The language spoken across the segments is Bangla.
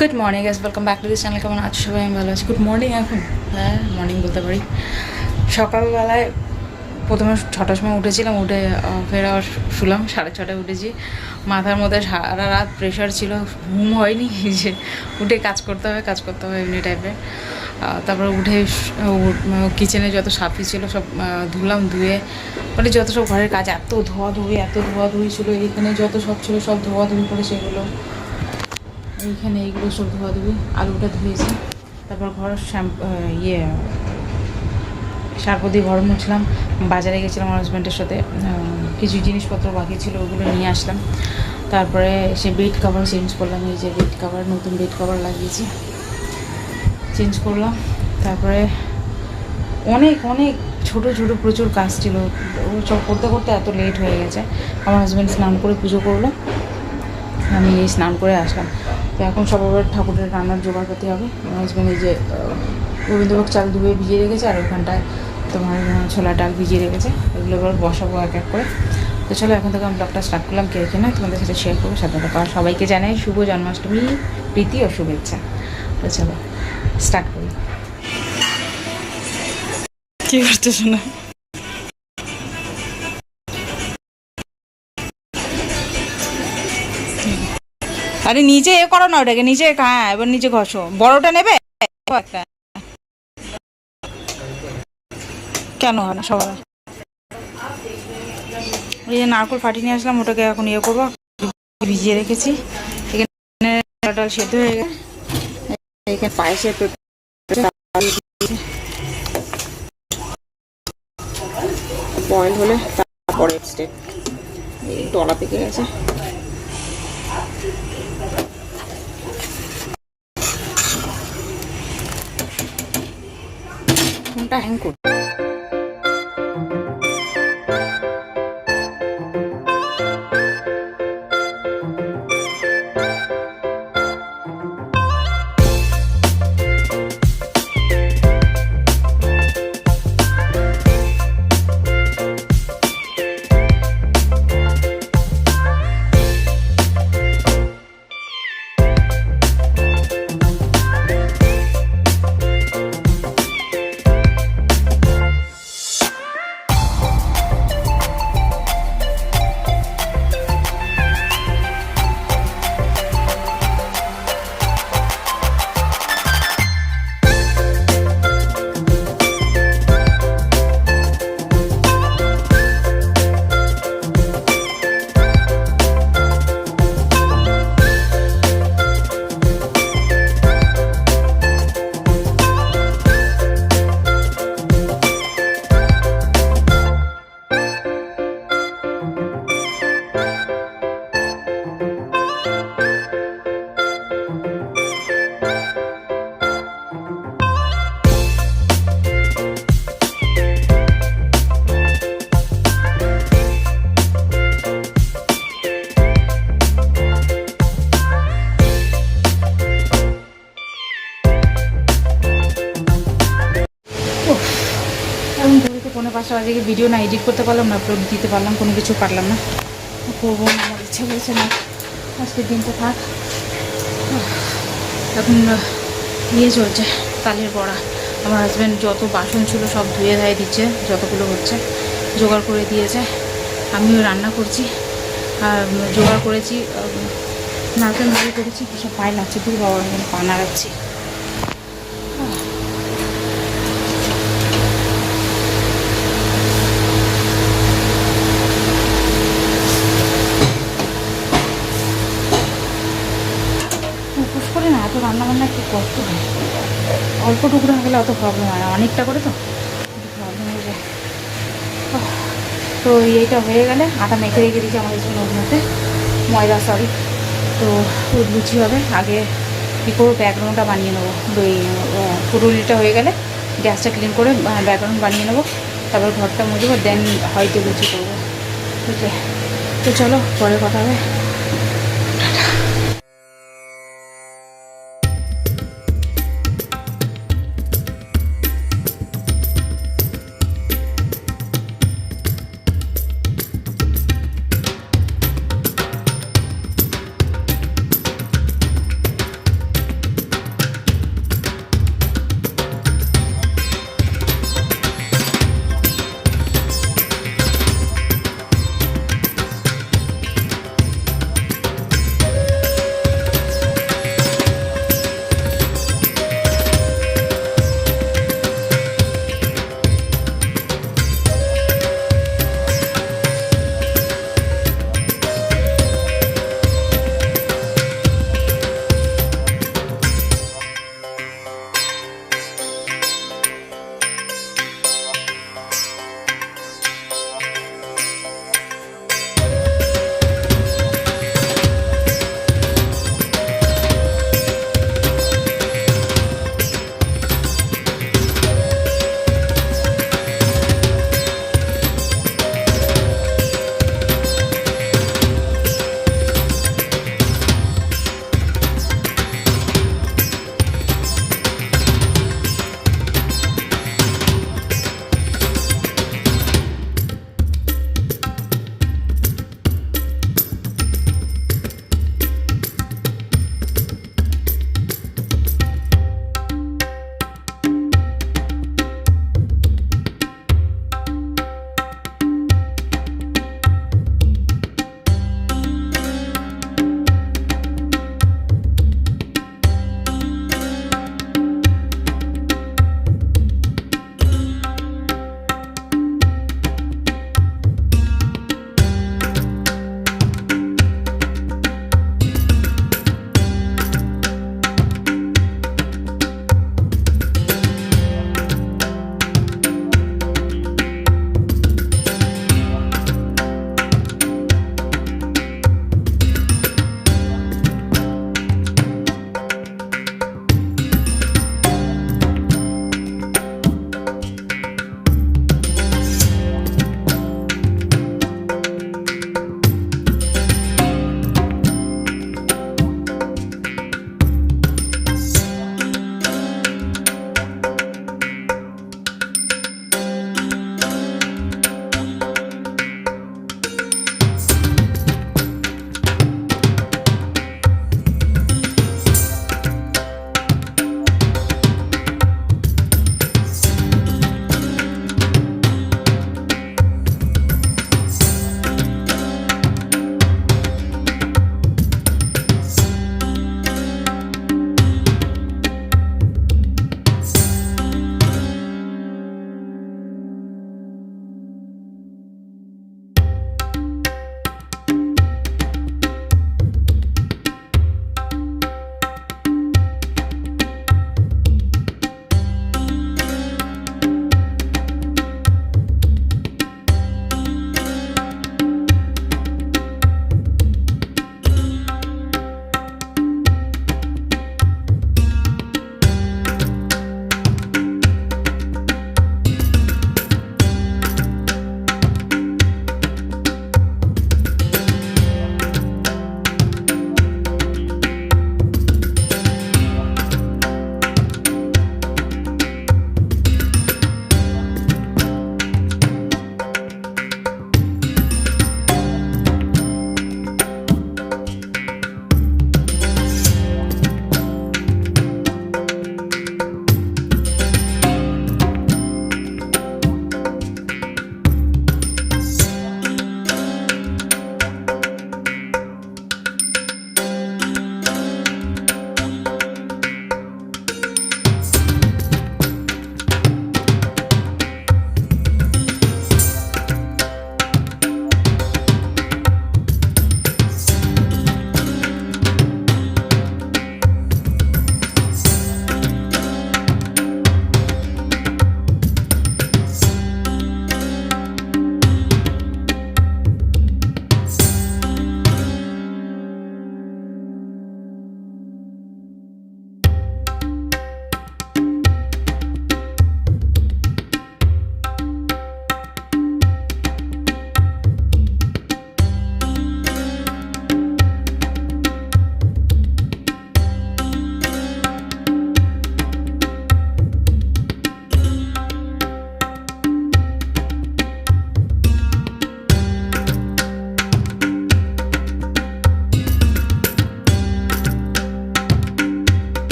Good morning guys, welcome back to this channel. কেমন আছো সবাই? আমি ভালো আছি। গুড মর্নিং এখন, হ্যাঁ মর্নিং বলতে পারি। সকালবেলায় প্রথমে 6টার সময় উঠেছিলাম, উঠে ফের আবার শুলাম, 6:30টায় উঠেছি। মাথার মধ্যে সারা রাত প্রেশার ছিল, ঘুম হয়নি যে উঠে কাজ করতে হবে এমনি টাইপের। তারপরে উঠে কিচেনে যত সাফি ছিল সব ধুলাম, ধুয়ে মানে যত সব ঘরের কাজ, এত ধোয়াধুয়ি ছিল, এইখানে যত সব ছিল সব ধোয়াধুয়ি করে সেগুলো, এইখানে এইগুলো সব ধোয়াধুয়ি, আলুটা ধুয়েছি। তারপর ঘর সার্প দিয়ে ঘর মুছলাম। বাজারে গেছিলাম আমার হাজব্যান্ডের সাথে, কিছু জিনিসপত্র বাকি ছিল ওগুলো নিয়ে আসলাম। তারপরে সে বেড কভার চেঞ্জ করলাম, এই যে বেড কভার, নতুন বেড কভার লাগিয়েছি, চেঞ্জ করলাম। তারপরে অনেক অনেক ছোটো ছোটো প্রচুর কাজ ছিল, ও সব করতে করতে এত লেট হয়ে গেছে। আমার হাজব্যান্ড স্নান করে পুজো করলো, আমি এই স্নান করে আসলাম। তো এখন সব আবার ঠাকুরের রান্নার জোগাড় করতে হবে। আমার হাজব্যান্ড এই যে গোবিন্দভোগ চাল ধুয়ে ভিজিয়ে রেখেছে, আর ওখানটায় তোমার ছোলা ডাল ভিজিয়ে রেখেছে, এগুলো এবার বসাবো এক এক করে। তো চলো এখন থেকে আমি ব্লগটা স্টার্ট করলাম, কে কিনা তোমাদের সাথে শেয়ার করবো, সাথে থাকো। আর সবাইকে জানাই শুভ জন্মাষ্টমী প্রীতি ও শুভেচ্ছা। তো চলো স্টার্ট করি। কী করছো শোনা? আরে নিচে করো না ওটাকে, নিচে, হ্যাঁ এবার নিচে ঘষো। বড়টা নেবে একটা? কেন হয় না সবাই? এই যে নারকোল ফাটিয়ে নিয়ে আসলাম, ওটাকে এখন করবো, ভিজিয়ে রেখেছি। এখানে ডাল সেদ্ধ হয়ে গেছে, এখানে পায়েসের বয়েল হলে তারপরে স্টেপ ডলা পেকে গেছে। ফোনটা হ্যাং করছে। এখন ঘড়িতে 4:45 বাজে, ভিডিও না এডিট করতে পারলাম না, আপলোড দিতে পারলাম, কোনো কিছু পারলাম না। করবো না, আমার ইচ্ছা হয়েছে না, আজকের দিনটা থাক। এখন চলছে তালের বড়া। আমার হাজব্যান্ড যত বাসন ছিল সব ধুয়ে ধায়ে দিচ্ছে, যতগুলো হচ্ছে জোগাড় করে দিয়েছে। আমিও রান্না করছি, আর জোগাড় করেছি, নারকেল ভাজি করেছি, সব পায়ে লাগছে, দূর বাবা পা নাড়াচ্ছি। উপোস করে না এত রান্নাবান্না একটু কষ্ট হয়, অল্প টুকরো হলে অত প্রবলেম হয় না, অনেকটা করে তো প্রবলেম হয়ে যায়। তো এইটা হয়ে গেলে আটা মেখে রেখে দিয়েছি আমার জন্য, ওর মধ্যে ময়দা, সরি। তো লুচি হবে। আগে কী করবো, ব্যাকগ্রাউন্ডটা বানিয়ে নেবো, ওই পুরুলিটা হয়ে গেলে গ্যাসটা ক্লিন করে ব্যাকগ্রাউন্ড বানিয়ে নেবো, তারপর ঘরটা মুছবো, দেন হয়তো লুচি করবো। ঠিক আছে, তো চলো পরে কথা হবে।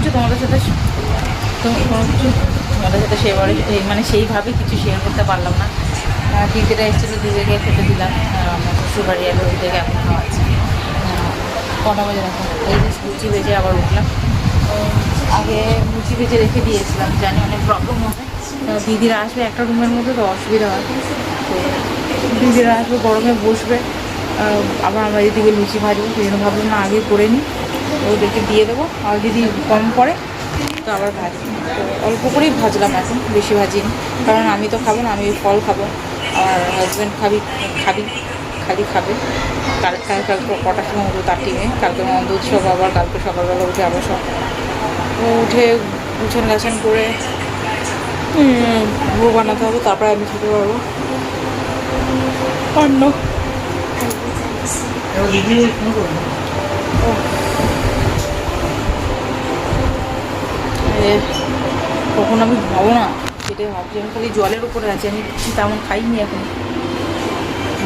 কিছু তোমাদের সাথে সেবারে মানে সেইভাবে কিছু শেয়ার করতে পারলাম না। দিদিরা এসেছিলো, দিদিকে খেতে দিলাম। আমার শ্বশুরবাড়ি আর দিদিকে এখন খাওয়াচ্ছি। কটা বাজে রাখো, এই যে লুচি ভেজে আবার উঠলাম। আগে লুচি ভেজে রেখে দিয়েছিলাম, জানি অনেক প্রবলেম হবে। দিদিরা আসবে একটা রুমের মধ্যে, তো অসুবিধা হয়। তো দিদিরা আসবে, গরমে বসবে, আবার আমরা এদিকে লুচি ভাজবো। সেই জন্য ভাবলাম না আগে করে নিই, ওদেরকে দিয়ে দেবো। আর যদি কম পড়ে তো আবার ভাজি। তো অল্প করেই ভাজলাম এখন, বেশি ভাজিনি, কারণ আমি তো খাবো না, আমি ফল খাবো। আর হাজব্যান্ড খালি খাবে। কালকে কটার সময় উঠবো তার টিমে, কালকে নন্দ উৎসব, আবার কালকে সকালবেলা উঠে আবার সব উঠে গুছান গাছান করে ভোগ বানাতে হবে, তারপরে আমি খেতে পারবো। অন্য কখন আমি খাবো না সেটাই ভাবছি। আমি খালি জলের উপরে আছি, আমি কিছু তেমন খাইনি এখন।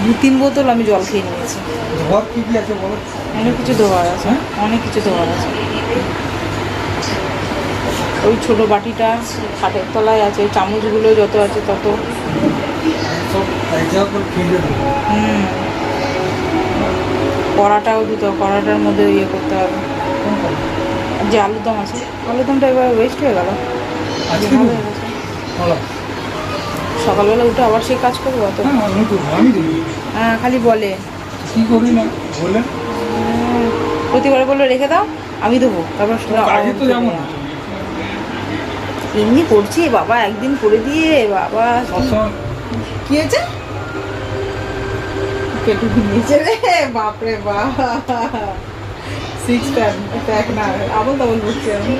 2-3 বোতল আমি জল খেয়ে নিয়েছি। অনেক কিছু ধোয়ার আছে, অনেক কিছু ধোয়ার আছে। ওই ছোটো বাটিটা খাটের তলায় আছে, চামচগুলো যত আছে তত। কড়াটাও দিতে হবে, কড়াটার মধ্যে ইয়ে করতে হবে। যে আলুর দম আছে, আলুর দমটা এবার ওয়েস্ট হয়ে গেল। সকালবেলা উঠে আবার সেই কাজ করবো অত? হ্যাঁ, খালি বলে কি করি না বলে, প্রতিবারে বললো রেখে দাও, আমি দেবো। তারপর এমনি করছি বাবা, একদিন করে দিয়ে বাবা কি হয়েছে, পেটু নিয়েছে রে বাপরে বাপ। 6 প্যাক না, আবার তখন বলছি আমি।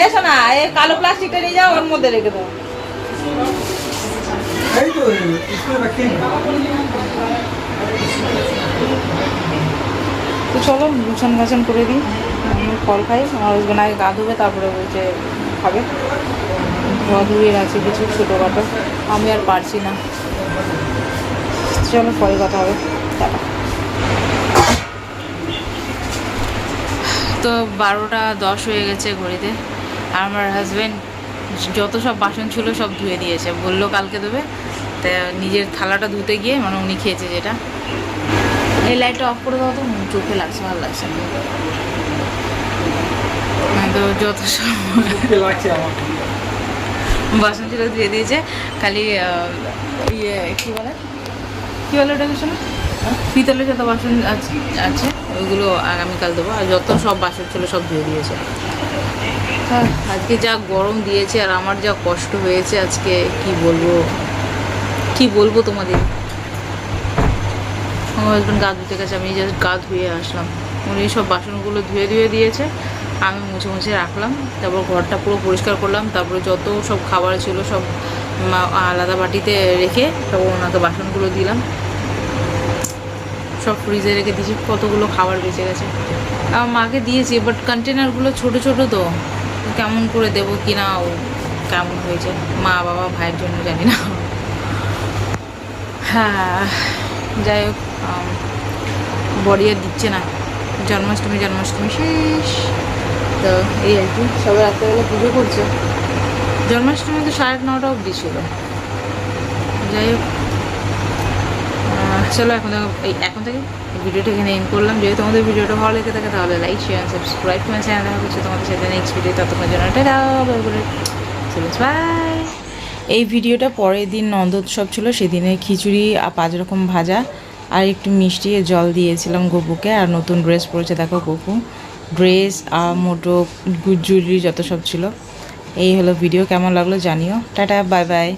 এসো না, এই কালো প্লাস্টিকটা নিয়ে যাও, ওর মধ্যে রেখে দাও। তো চলো গুছান গাছান করে দিই, আমি ফল খাই। আমার হাজবেন্ড আগে গা ধুবে, তারপরে বলছে খাবে। ধোয়া ধুয়ে আছে কিছু ছোটোখাটো, আমি আর পারছি না। চলো পরে কথা হবে, টাটা। তো 12:10 হয়ে গেছে ঘড়িতে। আর আমার হাজব্যান্ড যত সব বাসন ছিল সব ধুয়ে দিয়েছে, বললো কালকে দেবে। তা নিজের থালাটা ধুতে গিয়ে, মানে উনি খেয়েছে যেটা। এই লাইটটা অফ করে দাও তো, চোখে লাগছে, ভালো লাগছে। তো যত সব বাসন ছিল ধুয়ে দিয়েছে, খালি ইয়ে কী বলে ওটাকে শোনো, পিতলের যত বাসন আছে ওইগুলো আগামীকাল দেবো। আর যত সব বাসন ছিল সব ধুয়ে দিয়েছে। হ্যাঁ, আজকে যা গরম দিয়েছে আর আমার যা কষ্ট হয়েছে আজকে, কি বলবো তোমাদের। আমার হাজব্যান্ড গা ধুতে গেছে, আমি জাস্ট গা ধুয়ে আসলাম। উনি সব বাসনগুলো ধুয়ে দিয়েছে, আমি মুছে রাখলাম। তারপর ঘরটা পুরো পরিষ্কার করলাম। তারপরে যত সব খাবার ছিল সব আলাদা বাটিতে রেখে তারপর ওনাকে বাসনগুলো দিলাম, সব ফ্রিজে রেখে দিয়েছি। কতগুলো খাবার বেঁচে গেছে, মাকে দিয়েছি, বাট কন্টেনারগুলো ছোট ছোট, তো কেমন করে দেবো কিনা, ও কেমন হয়েছে, মা বাবা ভাইয়ের জন্য জানি না। হ্যাঁ, যাই হোক, বড়ি আর দিচ্ছে না। জন্মাষ্টমী শেষ। তো এই আর কি, সবাই রাত্রেবেলা পুজো করছে। জন্মাষ্টমী তো 9:30 অবধি ছিল। যাই হোক, চলো এখন থেকে ভিডিওটা এখানে এন্ড করলাম। যদি তোমাদের ভিডিওটা ভালো লেগে থাকে তাহলে লাইক, শেয়ার, সাবস্ক্রাইব করে চ্যানেল দেখা করছে তোমাদের সাথে নেক্সট ভিডিও। ততক্ষণ জন্য বাই। এই ভিডিওটা পরের দিন নন্দোৎসব ছিল, সেদিনে খিচুড়ি আর 5 রকম ভাজা আর একটু মিষ্টি জল দিয়েছিলাম গপুকে। আর নতুন ড্রেস পরেছে দেখো গপু, ড্রেস আর মোটো জুয়েলারি যত সব ছিল। এই হলো ভিডিও, কেমন লাগলো জানিও। Tata, bye bye.